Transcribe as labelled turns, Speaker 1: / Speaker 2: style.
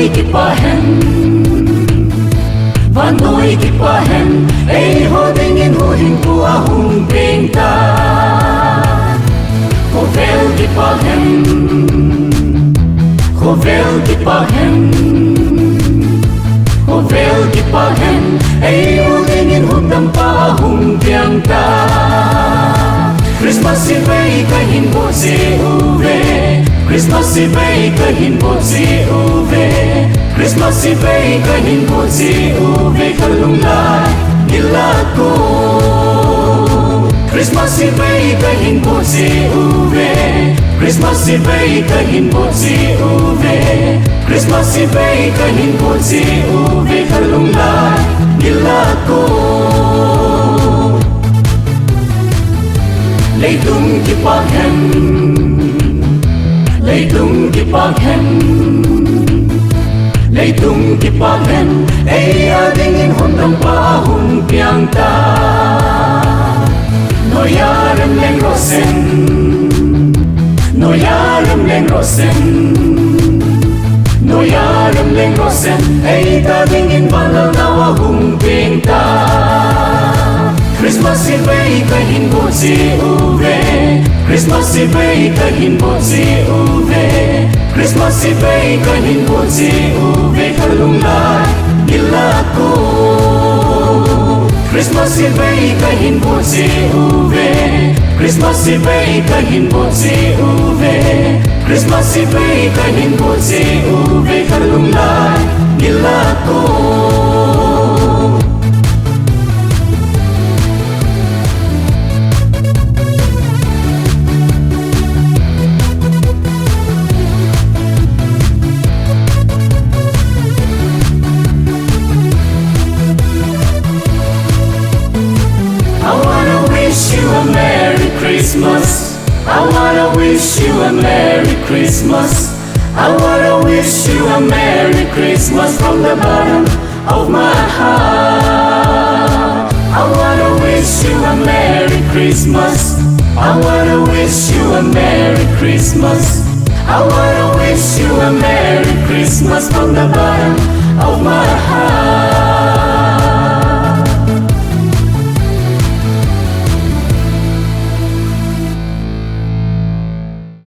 Speaker 1: kipahen và nuôi kipahen ấy ho dingin ho hình ku ahung benta Hovel kipahen Hovel kipahen ay ulingin hudam pa ahung piangta Christmas Eve kahin po si Uve Christmas Eve kahin po si Uve Christmas Eve kahin po si Uve kalungla nilako Christmas Eve kahin po si Uve Christmas Eve kahin po si Uve Christmas Eve kahin po si Uve kalungla nilako Leitung kipahen Leitung kipahen Leitung kipahen ay adingin hundang paahong piangta Noyarem leng rosen Noyarem leng rosen Noyarem leng rosen ay dadingin balal na wahong piangta Christmas Eve kahin po si Uve Christmas Eve kahin po si Uve Christmas Eve kahin po si Uve kalungla nilako Christmas Eve kahin po si Uve Christmas Eve kahin po si Uve Christmas Eve kahin po si Uve kalungla nilako Christmas. I wanna wish you a Merry Christmas. I wanna wish you a Merry Christmas from the bottom of my heart. I wanna wish you a Merry Christmas. I wanna wish you a Merry Christmas. I wanna wish you a Merry Christmas from the bottom of my heart.